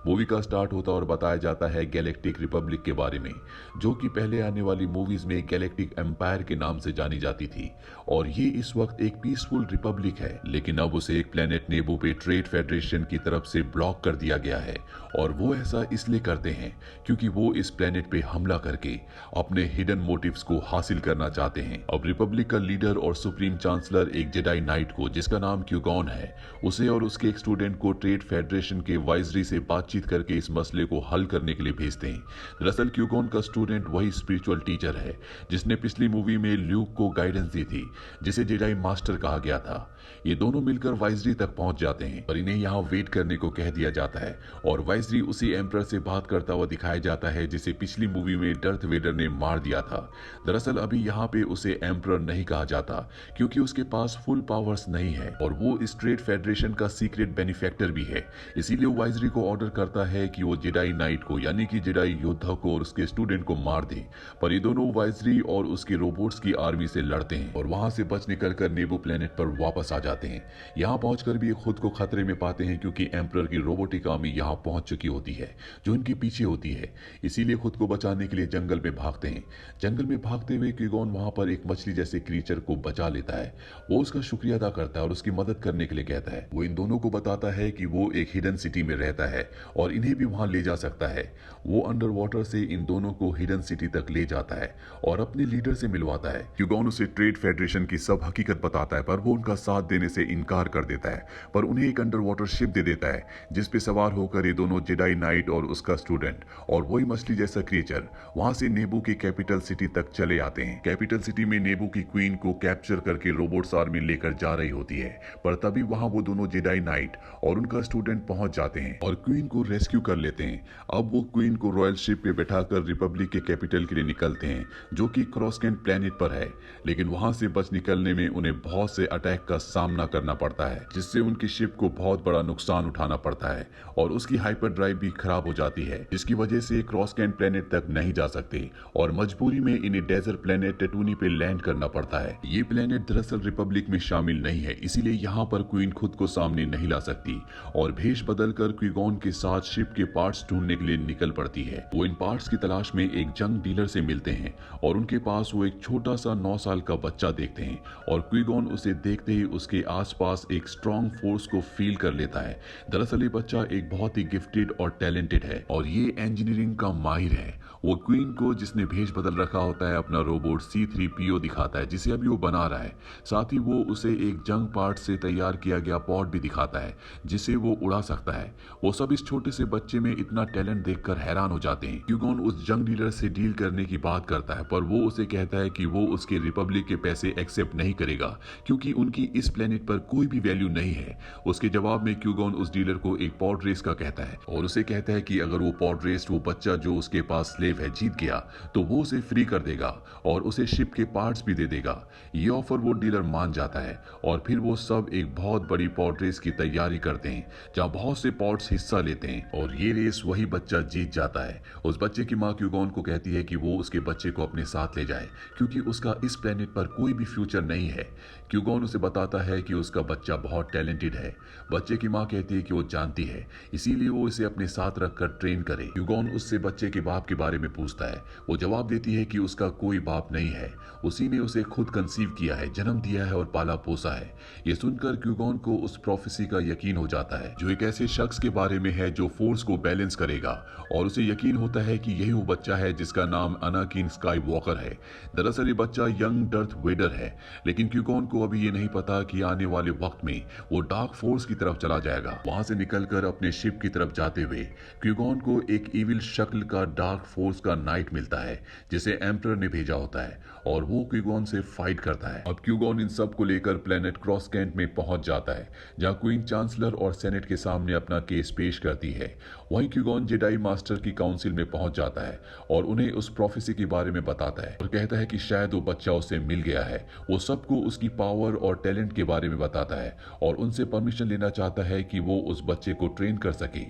Movie का start होता और बताया जाता है गैलेक्टिक रिपब्लिक के बारे में, जो कि पहले आने वाली मूवीज में गैलेक्टिक एम्पायर के नाम से जानी जाती थी। और ये इस वक्त एक पीसफुल रिपब्लिक है, लेकिन अब उसे एक प्लेनेट नेबू पे ट्रेड फेडरेशन की तरफ से ब्लॉक कर दिया गया है। और वो ऐसा इसलिए करते हैं क्योंकि वो इस प्लेनेट पे हमला करके अपने हिडन मोटिव्स को हासिल करना चाहते हैं। अब रिपब्लिक का लीडर और सुप्रीम चांसलर एक जेडाई नाइट को, जिसका नाम क्यूगॉन है, उसे और उसके एक स्टूडेंट को ट्रेड फेडरेशन के वाइजरी से बातचीत करके इस मसले को हल करने के लिए भेजते हैं। दरअसल क्यूगॉन का स्टूडेंट वही स्पिरिचुअल टीचर है जिसने पिछली मूवी में ल्यूक को गाइडेंस दी थी, जिसे जेडाई मास्टर कहा गया था। ये दोनों मिलकर वाइजरी तक पहुंच जाते हैं और इन्हें यहाँ वेट करने को कह दिया जाता है। और वाइजरी उसी एम्परर से बात करता हुआ दिखाया जाता है जिसे पिछली मूवी में डर्थ वेडर ने मार दिया था। दरअसल अभी यहाँ पे उसे एम्परर नहीं कहा जाता क्योंकि उसके पास फुल पावर्स नहीं है और वो इस ट्रेड फेडरेशन का सीक्रेट बेनिफैक्टर भी है। इसीलिए वो वाइजरी को ऑर्डर करता है कि वो जेडाई नाइट को, यानी कि जेडाई योद्धा को और उसके स्टूडेंट को मार दे। पर ये दोनों वाइजरी और उसके रोबोट्स की आर्मी से लड़ते हैं और वहां से बच निकल कर नेबू प्लेनेट पर वापस आ जाते हैं। यहाँ पहुंचकर भी खुद को खतरे में पाते हैं क्योंकि एम्परर की रोबोटिक आर्मी यहाँ पहुंच चुकी होती है जो इनके पीछे होती है। इसीलिए खुद को बचाने के लिए जंगल में भागते हैं। जंगल में भागते हुए क्यूगॉन वहां पर एक मछली जैसे क्रीचर को बचा लेता है। वो उसका शुक्रिया अदा करता है और उसकी मदद करने के लिए कहता है। वो इन दोनों को बताता है कि वो एक हिडन सिटी में रहता है और इन्हें भी वहां ले जा सकता है। वो अंडर वाटर से इन दोनों को हिडन सिटी तक ले जाता है और अपने लीडर से मिलवाता है। क्यूगॉन उसे ट्रेड फेडरेशन की सब हकीकत बताता है, पर वो उनका साथ देने से इनकार कर देता है। पर उन्हें एक अंडर वाटर शिप दे देता है जिसपे सवार होकर ये दोनों जेडाई नाइट और उसका स्टूडेंट और वही मछली जैसा क्रिएचर वहां से नेबू की कैपिटल सिटी तक चले आते हैं। कैपिटल सिटी में नेबू की क्वीन को कैप्चर करके रोबोट्स आर्मी लेकर जा रही होती है, पर तभी वहां वो दोनों जेडाई नाइट और उनका स्टूडेंट पहुंच जाते हैं और क्वीन को रेस्क्यू कर लेते हैं। अब वो क्वीन को रॉयल शिप पे बैठाकर रिपब्लिक के कैपिटल के लिए निकलते हैं जो कि क्रॉसकैंट प्लेनेट पर है। लेकिन वहां से बच निकलने में उन्हें बहुत से अटैक का सामना करना पड़ता है, जिससे उनकी शिप को बहुत बड़ा नुकसान उठाना पड़ता है और उसकी हाइपर ड्राइव भी खराब हो जाती है, जिसकी वजह से क्रॉसकैंट प्लेनेट तक नहीं जा सकते और मजबूरी में इन्हें डेजर्ट प्लेनेट टेटूनी पे लैंड करना पड़ता है। ये प्लेनेट दरअसल रिपब्लिक में शामिल नहीं है, इसीलिए यहाँ पर क्वीन खुद को सामने नहीं ला सकती और भेष बदलकर क्यूगॉन के साथ शिप के पार्ट्स ढूंढने के लिए निकल पड़ती है। वो इन पार्ट्स की तलाश में एक जंग डीलर से मिलते हैं और उनके पास वो एक छोटा सा 9 साल का बच्चा देखते हैं और क्यूगॉन उसे देखते ही उसके आसपास एक स्ट्रॉन्ग फोर्स को फील कर लेता है। दरअसल ये बच्चा एक बहुत ही गिफ्टेड और टैलेंटेड है और ये इंजीनियरिंग का माहिर है। वो क्वीन को, जिसने भेष बदल रखा होता है, अपना रोबोट C3PO दिखाता है जिसे अभी वो बना रहा है। साथ ही वो उसे एक जंग पार्ट से तैयार किया गया पॉड भी दिखाता है जिसे वो उड़ा सकता है। वो सब इस छोटे से बच्चे में इतना टैलेंट देखकर हैरान हो जाते हैं। क्यूगॉन उस जंग डीलर से डील करने की बात करता है, पर वो उसे कहता है कि वो उसके रिपब्लिक के पैसे एक्सेप्ट नहीं करेगा क्योंकि उनकी इस प्लेनेट पर कोई भी वैल्यू नहीं है। उसके जवाब में क्यूगॉन उस डीलर को एक पॉड रेस का कहता है और उसे कहता है कि अगर वो पॉड रेस वो बच्चा जो उसके पास स्लेव है जीत गया तो वो उसे फ्री कर देगा और उसे शिप के पार्ट्स भी दे देगा। ये ऑफर वो डीलर मान जाता है और फिर वो सब एक बहुत बड़ी पॉड रेस की तैयारी करते हैं जहाँ बहुत से पॉड्स हिस्सा लेते हैं और ये रेस वही बच्चा जीत जाता है। उस बच्चे की माँ क्यूगॉन को कहती है कि वो उसके बच्चे को अपने साथ ले जाए क्योंकि उसका इस प्लेनेट पर कोई भी फ्यूचर नहीं है। क्यूगॉन उसे बताता है कि उसका बच्चा बहुत टैलेंटेड है। बच्चे की माँ कहती है कि वो जानती है, इसीलिए वो इसे अपने साथ रखकर ट्रेन करे। क्यूगॉन उससे बच्चे के बाप के बारे में पूछता है। वो जवाब देती है कि उसका कोई बाप नहीं है, उसी ने उसे खुद कंसीव किया है, जन्म दिया है और पाला पोसा है। ये सुनकर क्यूगॉन को उस प्रोफेसी का यकीन हो जाता है जो एक ऐसे शख्स के बारे में है जो फोर्स को बैलेंस करेगा और उसे यकीन होता है कि यही वो बच्चा है जिसका नाम अनाकिन स्काई वॉकर है। दरअसल ये बच्चा यंग डर्थ वेडर है, लेकिन क्यूगॉन को अभी ये नहीं पता कि आने वाले वक्त में वो डार्क फोर्स की तरफ चला जाएगा। वहां से निकलकर अपने शिप की तरफ जाते हुए क्यूगॉन को एक इविल शक्ल का डार्क फोर्स का नाइट मिलता है जिसे एम्परर ने भेजा होता है और वो क्यूगॉन से फाइट करता है। अब क्यूगॉन इन सब को लेकर प्लेनेट क्रॉसकैंट में पहुंच जाता है जहां क्वीन चांसलर और सेनेट के सामने अपना केस पेश करती है। वहीं क्यूगॉन जेडाई मास्टर की काउंसिल में पहुंच जाता है और उन्हें उस प्रोफेसी के बारे में बताता है और कहता है कि शायद वो बच्चा उसे मिल गया है। वो सबको उसकी पावर और टैलेंट के बारे में बताता है और उनसे परमिशन लेना चाहता है कि वो उस बच्चे को ट्रेन कर सके।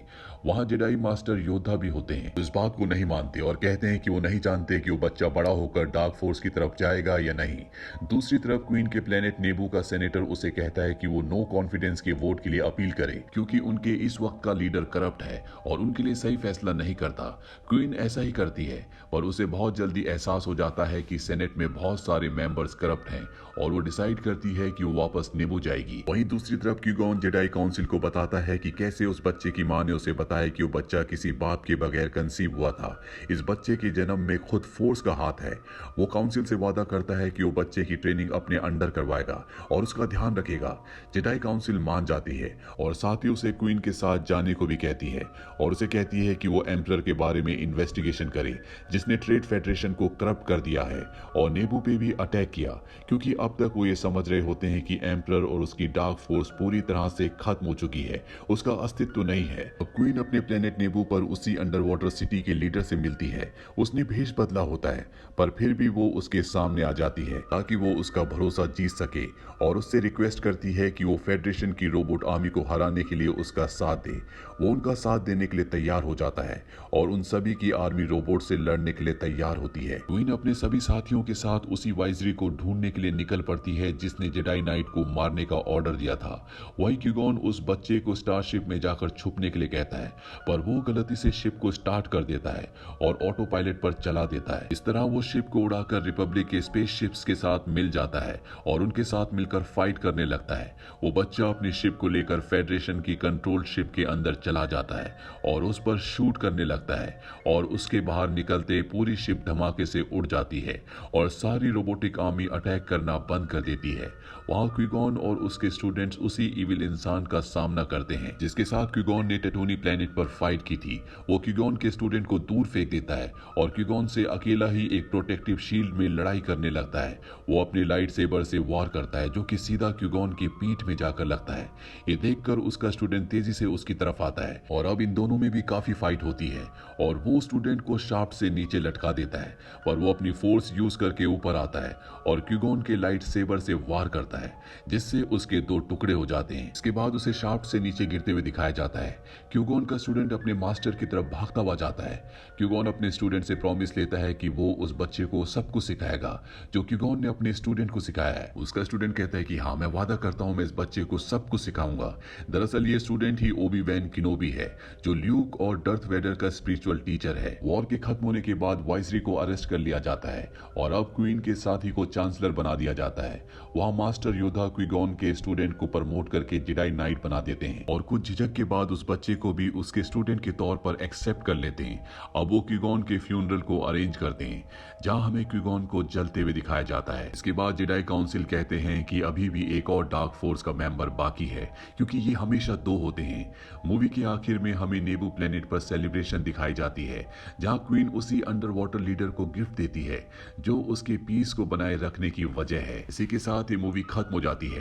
वहां जेडाई मास्टर योद्धा भी होते हैं, इस बात को नहीं मानते और कहते हैं कि वो नहीं जानते कि वो बच्चा बड़ा होकर डार्क फोर्स की तरफ जाएगा या नहीं। दूसरी तरफ क्वीन के प्लेनेट नेबू का सेनेटर उसे कहता है कि वो नो कॉन्फिडेंस के वोट के लिए अपील करे, क्योंकि उनके इस वक्त का लीडर करप्ट है और उनके लिए सही फैसला नहीं करता। क्वीन ऐसा ही करती है, पर उसे बहुत जल्दी एहसास हो जाता है कि सेनेट में बहुत सारे मेंबर्स करप्ट हैं और वो डिसाइड करती है कि वो वापस नेबू जाएगी। वहीं दूसरी तरफ क्यूगॉन जेडाई काउंसिल को बताता है कि कैसे उस बच्चे की मां ने उसे बताया कि वो बच्चा किसी बाप के बगैर कंसीव हुआ था। इस बच्चे के जन्म में खुद फोर्स का हाथ है। वो काउंसिल से वादा करता है कि वो बच्चे की ट्रेनिंग अपने अंडर करवाएगा और उसका ध्यान रखेगा। जेडाई काउंसिल मान जाती है और साथ ही उसे क्वीन के साथ जाने को भी कहती है और उसे कहती है कि वो एम्परर के बारे में इन्वेस्टिगेशन करे, जिसने ट्रेड फेडरेशन को करप्ट कर दिया है और नेबू पे भी अटैक किया, क्योंकि अब तक वो ये समझ रहे होते हैं कि एम्परर और उसकी डार्क फोर्स पूरी तरह से खत्म हो चुकी है, उसका अस्तित्व नहीं है। अब क्वीन अपने प्लेनेट नेबू पर उसी अंडर वाटर सिटी के लीडर से मिलती है। उसने भेष बदला होता है, पर फिर भी वो उसके सामने आ जाती है ताकि वो उसका भरोसा जीत सके और उससे रिक्वेस्ट करती है कि वो फेडरेशन की रोबोट आर्मी को हराने के लिए उसका साथ दे। वो उनका साथ देने के लिए तैयार हो जाता है और उन सभी की आर्मी रोबोट से लड़ने के लिए तैयार होती है। क्वीन अपने सभी साथियों के साथ उसी वाइजरी को ढूंढने के लिए निकल पड़ती है जिसने जेडाई नाइट को मारने का ऑर्डर दिया था। वहीं क्यूगॉन उस बच्चे को स्टारशिप में जाकर छुपने के लिए कहता है, पर वो गलती से शिप को स्टार्ट कर देता है और ऑटो पायलट पर चला देता है। इस तरह वो शिप को उड़ाकर रिपब्लिक के स्पेस शिप्स के साथ मिल जाता है और उनके साथ मिलकर फाइट करने लगता है। वो बच्चा अपनी शिप को लेकर फेडरेशन की कंट्रोल शिप के अंदर चला जाता है और उस पर शूट करने लगता है और उसके बाहर निकलते पूरी शिप धमाके से उड़ जाती है और सारी रोबोटिक आर्मी अटैक करना बंद कर देती है। वहां क्यूगॉन और उसके स्टूडेंट्स उसी इविल इंसान का सामना करते हैं जिसके साथ क्यूगॉन ने टेटोनी प्लेनेट पर फाइट की थी। वो क्यूगॉन के स्टूडेंट को दूर फेंक देता है और क्यूगॉन से अकेला ही एक प्रोटेक्टिव शील्ड में लड़ाई करने लगता है। वो अपने लाइट सेबर से वार करता है जो कि सीधा क्यूगॉन की पीठ में जाकर लगता है। ये देखकर उसका स्टूडेंट तेजी से उसकी तरफ आता है और अब इन दोनों में भी काफी फाइट होती है और वो स्टूडेंट को शाफ्ट से नीचे लटका देता है, पर वो अपनी फोर्स यूज करके ऊपर आता है और क्यूगॉन के लाइट सेबर से वार करता है जिससे उसके दो टुकड़े हो जाते हैं। इसके बाद उसे शाफ्ट से नीचे गिरते हुए दिखाया जाता है। क्यूगॉन का स्टूडेंट अपने मास्टर की तरफ भागता हुआ जाता है। क्यूगॉन अपने स्टूडेंट से प्रॉमिस लेता है कि वो उस बच्चे को सब कुछ सिखाएगा जो क्यूगॉन ने अपने स्टूडेंट को सिखाया है। उसका स्टूडेंट कहता है कि हाँ, मैं वादा करता हूँ मैं इस बच्चे को सब कुछ सिखाऊंगा। दरअसल ये स्टूडेंट ही ओबी-वैन केनोबी है जो ल्यूक और डर्थ वेडर का स्पिरिचुअल टीचर है। वॉर के खत्म होने के बाद वाइजरी को अरेस्ट कर लिया जाता है और अब क्वीन के साथी को चांसलर बना दिया जाता है। वहां मास्टर योद्धा क्यूगॉन के स्टूडेंट को प्रमोट करके जेडाई नाइट बना देते हैं और कुछ झिझक के बाद उस बच्चे को भी उसके स्टूडेंट के तौर पर एक्सेप्ट कर लेते हैं। अब वो क्यूगॉन के फ्यूनरल को अरेंज करते हैं जहां हमें क्यूगॉन को जलते हुए दिखाया जाता है। इसके बाद जेडाई काउंसिल कहते हैं कि अभी भी एक और डार्क फोर्स का मेंबर बाकी है, क्योंकि ये हमेशा दो होते हैं। मूवी के आखिर में हमें नेबू प्लेनेट पर सेलिब्रेशन दिखाई जाती है जहां क्वीन उसी अंडर वाटर लीडर को गिफ्ट देती है जो उसके पीस को बनाए रखने की वजह है। इसी के साथ ये मूवी खत्म हो जाती है।